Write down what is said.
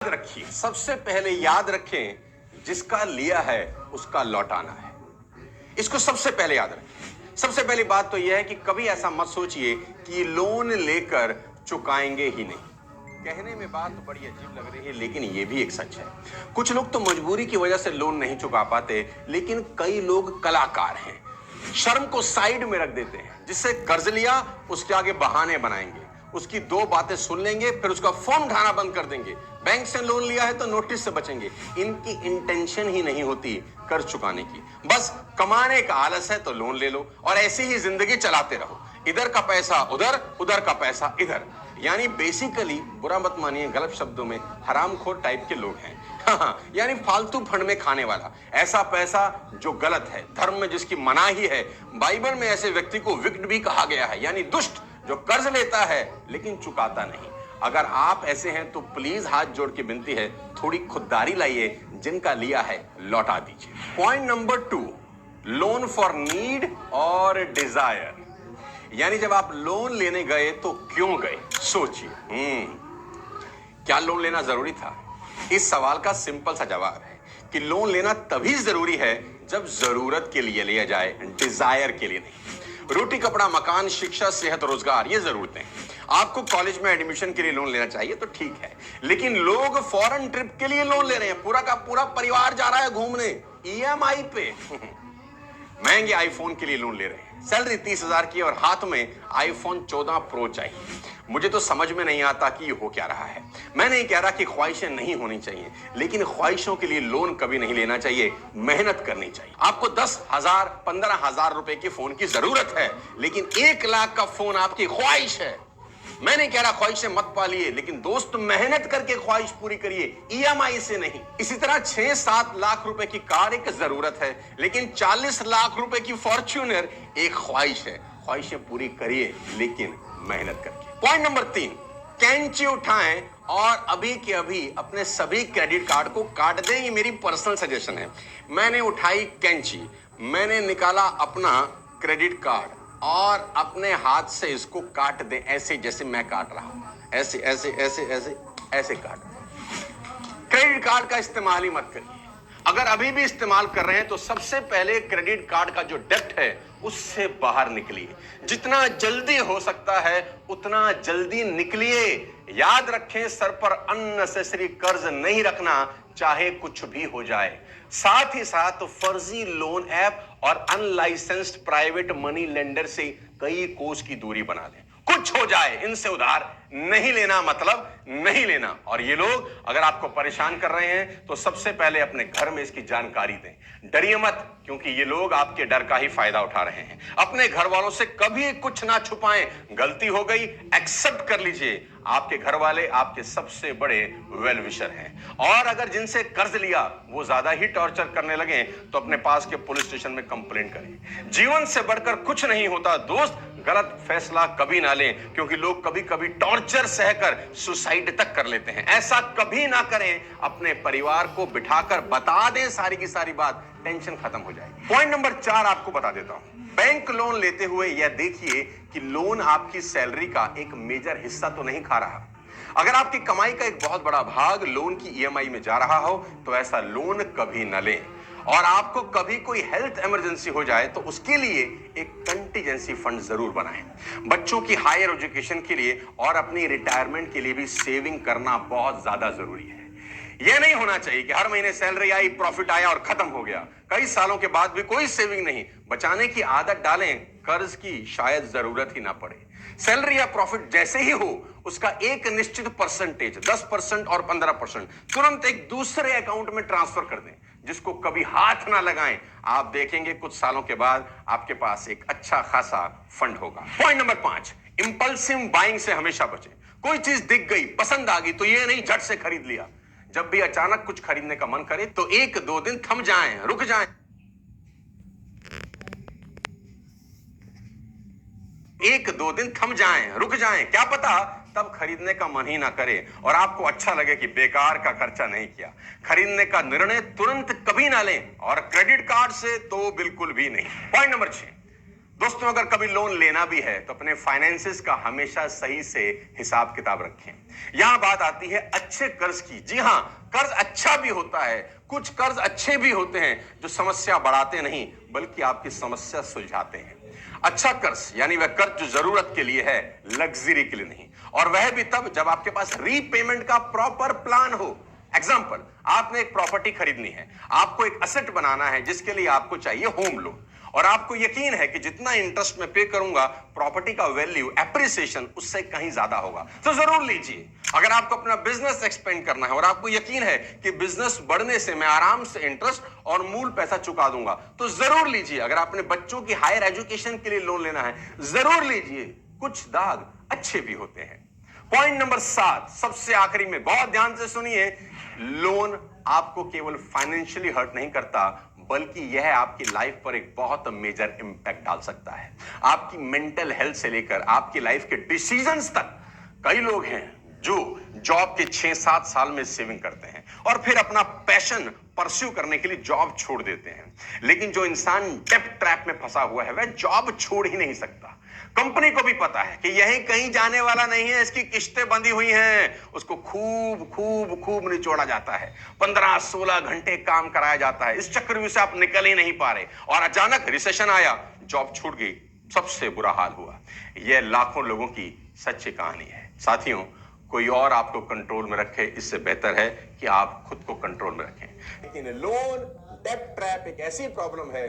याद रखिए, सबसे पहले याद रखें, जिसका लिया है उसका लौटाना है। इसको सबसे पहले याद रखें। सबसे पहली बात तो यह है कि कभी ऐसा मत सोचिए कि लोन लेकर चुकाएंगे ही नहीं। कहने में बात तो बड़ी अजीब लग रही है, लेकिन यह भी एक सच है। कुछ लोग तो मजबूरी की वजह से लोन नहीं चुका पाते, लेकिन कई लोग कलाकार हैं, शर्म को साइड में रख देते हैं। जिससे कर्ज लिया उसके आगे बहाने बनाएंगे, उसकी दो बातें सुन लेंगे, फिर उसका फोन उठाना बंद कर देंगे। बैंक से लोन लिया है तो नोटिस से बचेंगे। इनकी इंटेंशन ही नहीं होती कर्ज चुकाने की, बस कमाने का आलस है तो लोन ले लो और ऐसी ही जिंदगी चलाते रहो। इधर का पैसा उधर, उधर का पैसा इधर। यानी बेसिकली, बुरा मत मानिए, गलत शब्दों में हरामखोर टाइप के लोग हैं। हाँ, यानी फालतू फंड में खाने वाला ऐसा पैसा जो गलत है, धर्म में जिसकी मनाही है। बाइबल में ऐसे व्यक्ति को विक्ट भी कहा गया है, यानी दुष्ट, जो कर्ज लेता है लेकिन चुकाता नहीं। अगर आप ऐसे हैं तो प्लीज हाथ जोड़ के विनती है, थोड़ी खुददारी लाइए, जिनका लिया है लौटा दीजिए। Point number 2, loan for need और डिजायर। यानी जब आप लोन लेने गए तो क्यों गए, सोचिए। क्या लोन लेना जरूरी था? इस सवाल का सिंपल सा जवाब है कि लोन लेना तभी जरूरी है जब जरूरत के लिए लिया जाए, डिजायर के लिए नहीं। रोटी कपड़ा मकान शिक्षा सेहत रोजगार, ये जरूरतें हैं। आपको कॉलेज में एडमिशन के लिए लोन लेना चाहिए तो ठीक है, लेकिन लोग फॉरेन ट्रिप के लिए लोन ले रहे हैं, पूरा का पूरा परिवार जा रहा है घूमने ईएमआई पे। महंगे आईफोन के लिए लोन ले रहे हैं, सैलरी 30,000 की और हाथ में आईफोन 14 प्रो चाहिए। मुझे तो समझ में नहीं आता कि ये हो क्या रहा है। मैं नहीं कह रहा कि ख्वाहिशें नहीं होनी चाहिए, लेकिन ख्वाहिशों के लिए लोन कभी नहीं लेना चाहिए, मेहनत करनी चाहिए। आपको 10,000 15,000 रुपए के फोन की जरूरत है, लेकिन 1 लाख का फोन आपकी ख्वाहिश है। मैं नहीं कह रहा ख्वाहिशें मत पालिए, लेकिन दोस्त मेहनत करके ख्वाहिश पूरी करिए, ईएमआई से नहीं। इसी तरह 6-7 लाख रुपए की कार एक जरूरत है, लेकिन 40 लाख रुपए की फॉर्च्यूनर एक ख्वाहिश है। ख्वाहिशें पूरी करिए, लेकिन मेहनत करके। पॉइंट नंबर 3, कैंची उठाएं और अभी के अभी अपने सभी क्रेडिट कार्ड को काट दें। ये मेरी पर्सनल सजेशन है। मैंने उठाई कैंची, मैंने निकाला अपना क्रेडिट कार्ड और अपने हाथ से इसको काट दें, ऐसे जैसे मैं काट रहा हूं, ऐसे ऐसे ऐसे ऐसे ऐसे काट दें। क्रेडिट कार्ड का इस्तेमाल ही मत करिए। अगर अभी भी इस्तेमाल कर रहे हैं तो सबसे पहले क्रेडिट कार्ड का जो डेब्ट है उससे बाहर निकलिए। जितना जल्दी हो सकता है उतना जल्दी निकलिए। याद रखें, सर पर अननेसेसरी कर्ज नहीं रखना, चाहे कुछ भी हो जाए। साथ ही साथ फर्जी लोन ऐप और अनलाइसेंस्ड प्राइवेट मनी लेंडर से कई कोस की दूरी बना लें। कुछ हो जाए, इनसे उधार नहीं लेना, मतलब नहीं लेना। और ये लोग अगर आपको परेशान कर रहे हैं तो सबसे पहले अपने घर में इसकी जानकारी दें। डरिए मत, क्योंकि ये लोग आपके डर का ही फायदा उठा रहे हैं। अपने घर वालों से कभी कुछ ना छुपाएं। गलती हो गई, एक्सेप्ट कर लीजिए। आपके घर वाले आपके सबसे बड़े वेल विशर हैं। और अगर जिनसे कर्ज लिया वो ज्यादा ही टॉर्चर करने लगे तो अपने पास के पुलिस स्टेशन में कंप्लेंट करें। जीवन से बढ़कर कुछ नहीं होता दोस्त। गलत फैसला कभी ना लें, क्योंकि लोग कभी कभी टॉर्चर सहकर सुसाइड तक कर लेते हैं। ऐसा कभी ना करें। अपने परिवार को बिठाकर बता दें सारी की सारी बात, टेंशन खत्म हो जाएगी। पॉइंट नंबर 4 आपको बता देता हूं। बैंक लोन लेते हुए यह देखिए कि लोन आपकी सैलरी का एक मेजर हिस्सा तो नहीं खा रहा। अगर आपकी कमाई का एक बहुत बड़ा भाग लोन की ईएमआई में जा रहा हो तो ऐसा लोन कभी न लें। और आपको कभी कोई हेल्थ इमरजेंसी हो जाए तो उसके लिए एक कंटीजेंसी फंड जरूर बनाएं। बच्चों की हायर एजुकेशन के लिए और अपनी रिटायरमेंट के लिए भी सेविंग करना बहुत ज्यादा जरूरी है। यह नहीं होना चाहिए कि हर महीने सैलरी आई, प्रॉफिट आया और खत्म हो गया, कई सालों के बाद भी कोई सेविंग नहीं। बचाने की आदत डालें, कर्ज की शायद जरूरत ही ना पड़े। सैलरी या प्रॉफिट जैसे ही हो उसका एक निश्चित परसेंटेज, 10% और 15%, तुरंत एक दूसरे अकाउंट में ट्रांसफर कर दें, जिसको कभी हाथ ना लगाएं। आप देखेंगे कुछ सालों के बाद आपके पास एक अच्छा खासा फंड होगा। पॉइंट नंबर 5, इंपल्सिव बाइंग से हमेशा बचें। कोई चीज दिख गई, पसंद आ गई तो ये नहीं झट से खरीद लिया। जब भी अचानक कुछ खरीदने का मन करे तो 1-2 दिन थम जाएं, रुक जाएं। 1-2 दिन थम जाएं, रुक जाएं, क्या पता तब खरीदने का मन ही ना करे और आपको अच्छा लगे कि बेकार का खर्चा नहीं किया। खरीदने का निर्णय तुरंत कभी ना लें और क्रेडिट कार्ड से तो बिल्कुल भी नहीं। पॉइंट नंबर 6, दोस्तों, अगर कभी लोन लेना भी है तो अपने फाइनेंसेस का हमेशा सही से हिसाब किताब रखें। यहां बात आती है अच्छे कर्ज की। जी हां, कर्ज अच्छा भी होता है। कुछ कर्ज अच्छे भी होते हैं जो समस्या बढ़ाते नहीं बल्कि आपकी समस्या सुलझाते हैं। अच्छा कर्ज यानी वह कर्ज जो जरूरत के लिए है, लग्जरी के लिए नहीं, और वह भी तब जब आपके पास रीपेमेंट का प्रॉपर प्लान हो। एग्जाम्पल, आपने एक प्रॉपर्टी खरीदनी है, आपको एक असेट बनाना है जिसके लिए आपको चाहिए होम लोन, और आपको यकीन है कि जितना इंटरेस्ट मैं पे करूंगा प्रॉपर्टी का वैल्यू एप्रिसिएशन उससे कहीं ज्यादा होगा, तो जरूर लीजिए। अगर आपको अपना बिजनेस एक्सपेंड करना है और आपको यकीन है कि बिजनेस बढ़ने से मैं आराम से इंटरेस्ट और मूल पैसा चुका दूंगा, तो जरूर लीजिए। अगर आपने बच्चों की हायर एजुकेशन के लिए लोन लेना है, जरूर लीजिए। कुछ दाग अच्छे भी होते हैं। पॉइंट नंबर 7, सबसे आखिरी में, बहुत ध्यान से सुनिए। लोन आपको केवल फाइनेंशियली हर्ट नहीं करता बल्कि यह आपकी लाइफ पर एक बहुत मेजर इंपैक्ट डाल सकता है। आपकी मेंटल हेल्थ से लेकर आपकी लाइफ के डिसीजंस तक। कई लोग हैं जो जॉब के 6-7 साल में सेविंग करते हैं और फिर अपना पैशन परस्यू करने के लिए जॉब छोड़ देते हैं। लेकिन जो इंसान डेब्ट ट्रैप में फंसा हुआ है वह जॉब छोड़ ही नहीं सकता। कंपनी को भी पता है कि यही कहीं जाने वाला नहीं है, इसकी किस्तें बंधी हुई हैं। उसको खूब खूब खूब निचोड़ा जाता है, 15-16 घंटे काम कराया जाता है। इस चक्रव्यूह से आप निकल ही नहीं पा रहे और अचानक रिसेशन आया, जॉब छूट गई, सबसे बुरा हाल हुआ। यह लाखों लोगों की सच्ची कहानी है। साथियों, कोई और आपको कंट्रोल में रखे इससे बेहतर है कि आप खुद को कंट्रोल में रखें। लेकिन लोन डेब्ट ट्रैप एक ऐसी प्रॉब्लम है